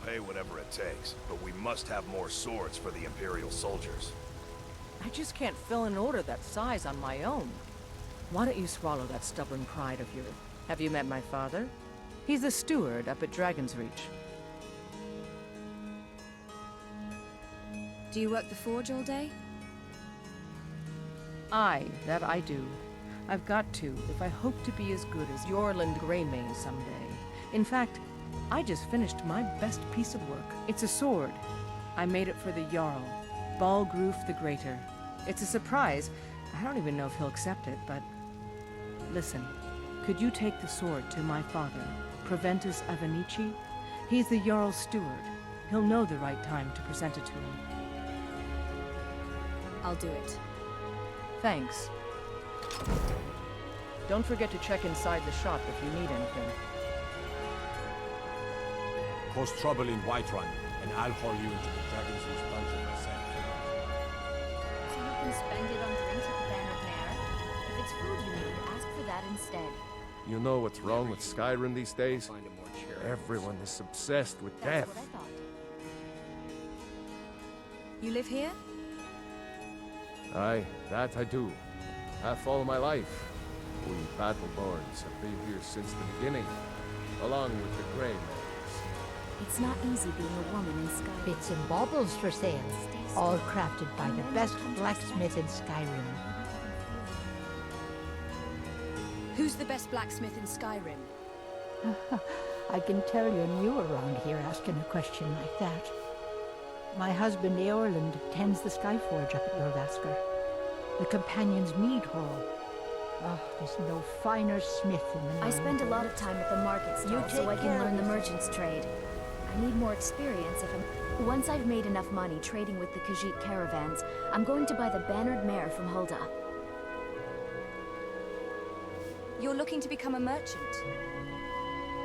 pay whatever it takes, but we must have more swords for the Imperial soldiers. I just can't fill an order that size on my own. Why don't you swallow that stubborn pride of yours? Have you met my father? He's the steward up at Dragon's Reach. Do you work the forge all day? Aye, that I do. I've got to, if I hope to be as good as Yorland Greymane someday. In fact, I just finished my best piece of work. It's a sword. I made it for the Jarl, Balgruf the Greater. It's a surprise. I don't even know if he'll accept it, but... Listen, could you take the sword to my father, Proventus Avenici? He's the Jarl's steward. He'll know the right time to present it to him. I'll do it. Thanks. Don't forget to check inside the shop if you need anything. Cause trouble in Whiterun, and I'll haul you into the Dragon's Reach dungeon myself. So you can spend it on drinks at the Bannered Mare? If it's food you need, ask for that instead. You know what's wrong with Skyrim these days? Everyone is obsessed with That's death. what I thought. You live here? Aye, that I do. Half all my life. We Battleborns have been here since the beginning, along with the Greymane. It's not easy being a woman in Skyrim. Bits and baubles for sale, all crafted by the best blacksmith in Skyrim. Who's the best blacksmith in Skyrim? I can tell you're new around here asking a question like that. My husband Eorland tends the Skyforge up at Jorvaskr, the Companion's Mead Hall. Oh, there's no finer smith in the I spend a known lot world. of time at the market stall so I can learn the merchant's trade. I need more experience if I'm... Once I've made enough money trading with the Khajiit caravans, I'm going to buy the Bannered Mare from Hulda. You're looking to become a merchant?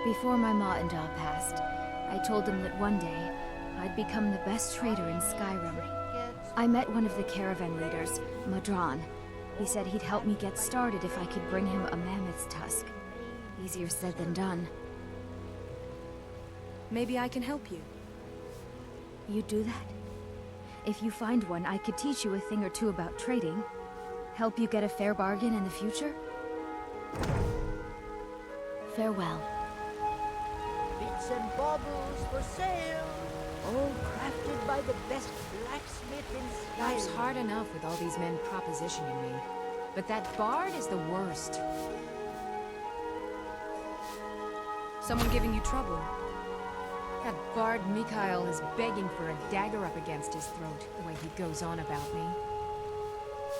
Before my ma and Da passed, I told them that one day, I'd become the best trader in Skyrim. I met one of the caravan leaders, Madran. He said he'd help me get started if I could bring him a mammoth's tusk. Easier said than done. Maybe I can help you. You do that? If you find one, I could teach you a thing or two about trading. Help you get a fair bargain in the future? Farewell. Bits and baubles for sale, all crafted by the best blacksmith in Life's Skyrim. hard enough with all these men propositioning me. But that bard is the worst. Someone giving you trouble? That bard Mikhail is begging for a dagger up against his throat, the way he goes on about me.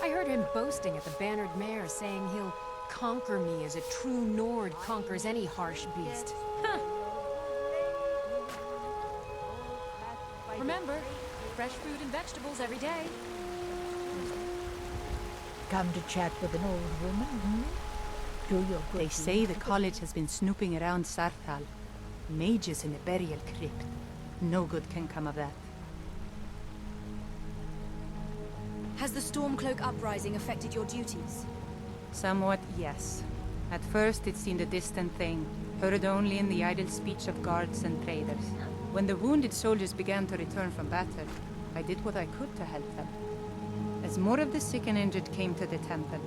I heard him boasting at the Bannered Mare, saying he'll conquer me as a true Nord conquers any harsh beast. Huh. Remember, fresh fruit and vegetables every day. Come to chat with an old woman, hmm? Do your good They deed. say the college has been snooping around Sarthal. Mages in a burial crypt. No good can come of that. Has the Stormcloak uprising affected your duties? Somewhat, yes. At first it seemed a distant thing, heard only in the idle speech of guards and traders. When the wounded soldiers began to return from battle, I did what I could to help them. As more of the sick and injured came to the temple,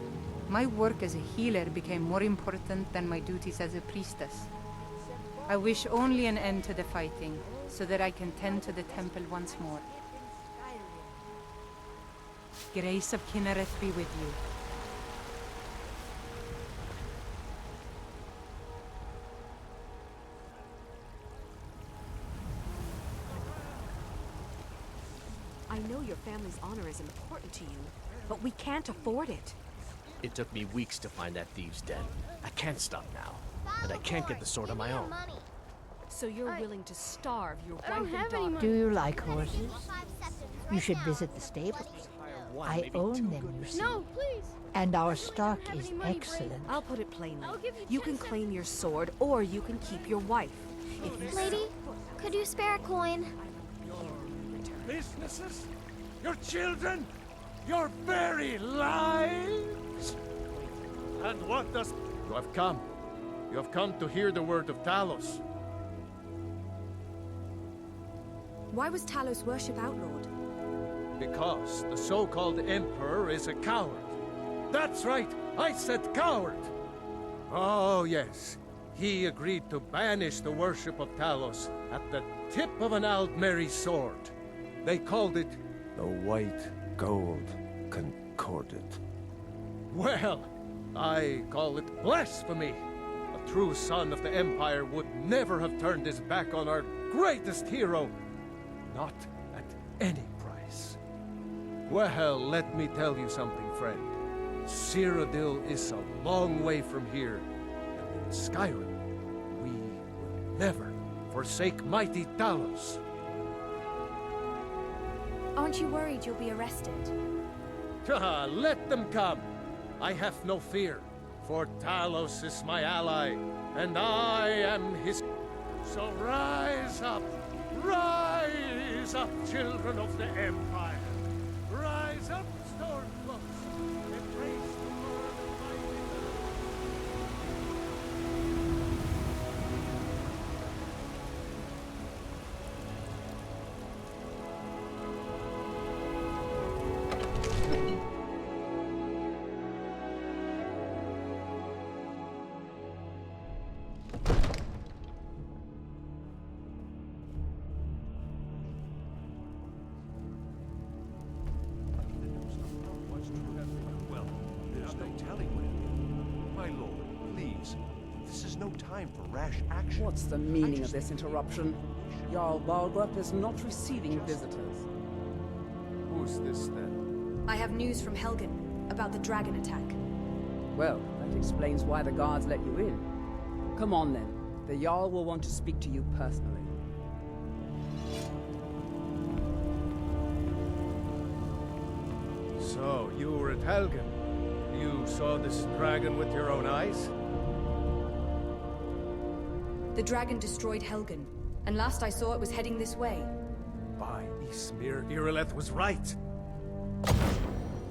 my work as a healer became more important than my duties as a priestess. I wish only an end to the fighting, so that I can tend to the temple once more. Grace of Kinnereth be with you. I know your family's honor is important to you, but we can't afford it. It took me weeks to find that thieves' den. I can't stop now, and I can't get the sword on my own. So you're willing to starve your wife and daughter? Do you like horses? You should visit the stables. I own them, you see. No, please! And our stock is excellent. I'll put it plainly. You can claim your sword, or you can keep your wife. If you Lady, could you spare a coin? Businesses? Your children? Your very lives? And what does... You have come. You have come to hear the word of Talos. Why was Talos worship outlawed? Because the so-called Emperor is a coward. That's right, I said coward! Oh yes, he agreed to banish the worship of Talos at the tip of an Aldmeri sword. They called it The White Gold Concordat. Well, I call it blasphemy. A true son of the Empire would never have turned his back on our greatest hero. Not at any price. Well, let me tell you something, friend. Cyrodiil is a long way from here. And in Skyrim, we will never forsake mighty Talos. Aren't you worried you'll be arrested? Let them come. I have no fear, for Talos is my ally, and I am his... So rise up, children of the Empire. Rise up, Stormcloaks. Embrace the word of mighty Well, there's no telling when. My lord, please. This is no time for rash action. What's the meaning of this interruption? Jarl Balgrup is not receiving visitors. Who's this, then? I have news from Helgen about the dragon attack. Well, that explains why the guards let you in. Come on, then. The Jarl will want to speak to you personally. So, you were at Helgen. You saw this dragon with your own eyes? The dragon destroyed Helgen, and last I saw it was heading this way. By Ysmir, Irileth was right.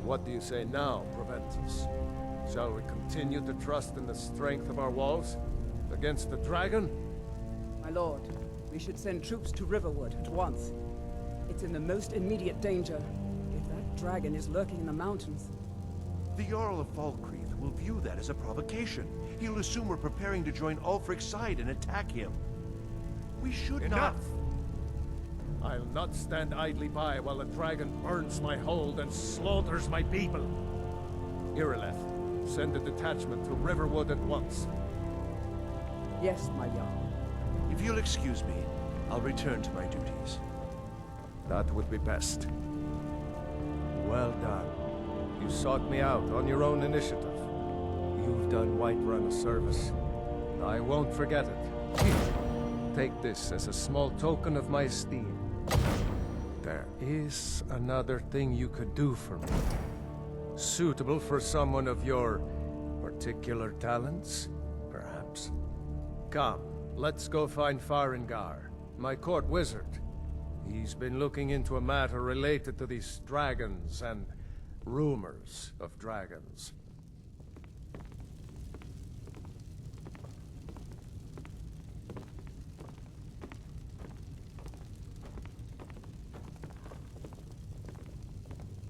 What do you say now, Proventus? Shall we continue to trust in the strength of our walls against the dragon? My lord, we should send troops to Riverwood at once. It's in the most immediate danger. If that dragon is lurking in the mountains... The Jarl of Falkreath will view that as a provocation. He'll assume we're preparing to join Ulfric's side and attack him. We should Enough! I'll not stand idly by while the dragon burns my hold and slaughters my people. Irileth, send a detachment to Riverwood at once. Yes, my Jarl. If you'll excuse me, I'll return to my duties. That would be best. Well done. You sought me out on your own initiative. You've done Whiterun a service. I won't forget it. Here, take this as a small token of my esteem. There is another thing you could do for me. Suitable for someone of your particular talents, perhaps. Come, let's go find Farengar, my court wizard. He's been looking into a matter related to these dragons and rumors of dragons.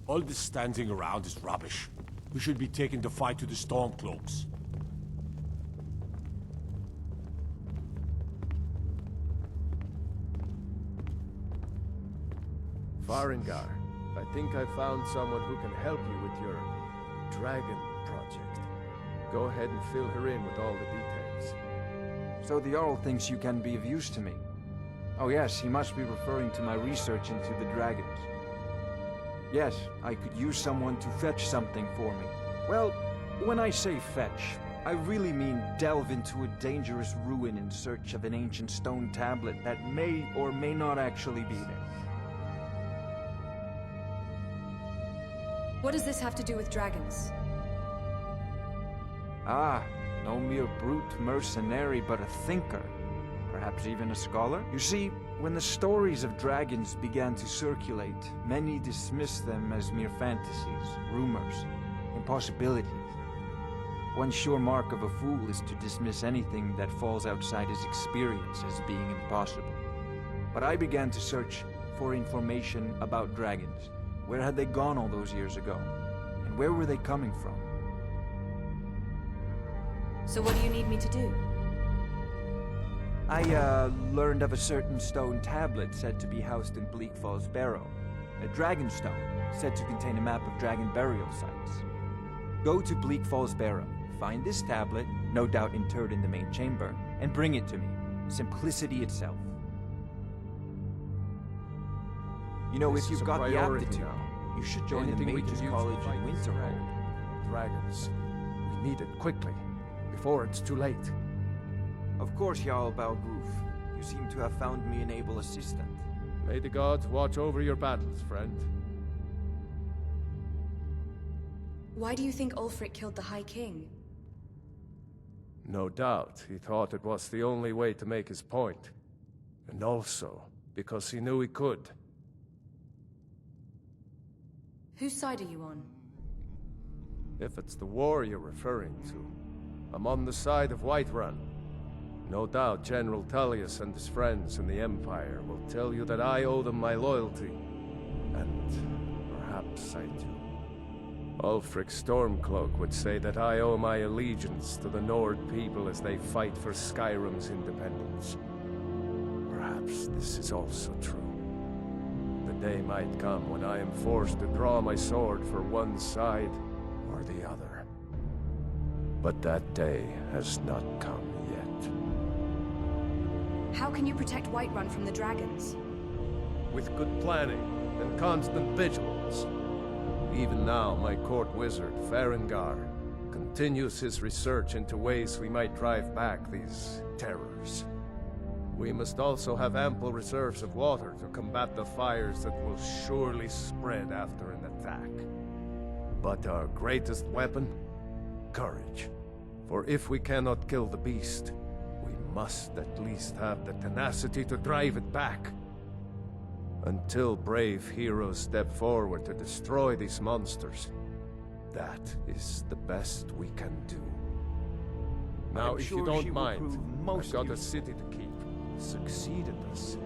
All this standing around is rubbish. We should be taking the fight to the Stormcloaks. Farengar, I think I found someone who can help you with your dragon project. Go ahead and fill her in with all the details. So the Jarl thinks you can be of use to me. Oh yes, he must be referring to my research into the dragons. Yes, I could use someone to fetch something for me. Well, when I say fetch, I really mean delve into a dangerous ruin in search of an ancient stone tablet that may or may not actually be there. What does this have to do with dragons? Ah, no mere brute mercenary, but a thinker. Perhaps even a scholar? You see, when the stories of dragons began to circulate, many dismissed them as mere fantasies, rumors, impossibilities. One sure mark of a fool is to dismiss anything that falls outside his experience as being impossible. But I began to search for information about dragons. Where had they gone all those years ago? And where were they coming from? So what do you need me to do? I, learned of a certain stone tablet said to be housed in Bleak Falls Barrow. A dragon stone, said to contain a map of dragon burial sites. Go to Bleak Falls Barrow, find this tablet, no doubt interred in the main chamber, and bring it to me. Simplicity itself. You know, This if is you've a got the priority aptitude, now. you should join the Anything we Mages can use College to fight in this Winterhold. Dragons. We need it quickly, before it's too late. Of course, Jarl Balgruf. You seem to have found me an able assistant. May the gods watch over your battles, friend. Why do you think Ulfric killed the High King? No doubt, he thought it was the only way to make his point. And also, because he knew he could. Whose side are you on? If it's the war you're referring to, I'm on the side of Whiterun. No doubt General Tullius and his friends in the Empire will tell you that I owe them my loyalty. And perhaps I do. Ulfric Stormcloak would say that I owe my allegiance to the Nord people as they fight for Skyrim's independence. Perhaps this is also true. The day might come when I am forced to draw my sword for one side or the other. But that day has not come yet. How can you protect Whiterun from the dragons? With good planning and constant vigilance. Even now, my court wizard, Farengar, continues his research into ways we might drive back these terrors. We must also have ample reserves of water to combat the fires that will surely spread after an attack. But our greatest weapon? Courage. For if we cannot kill the beast, we must at least have the tenacity to drive it back. Until brave heroes step forward to destroy these monsters, that is the best we can do. Now, I'm if sure you she don't will mind, prove I've most got a useful. city to keep. Succeed in this.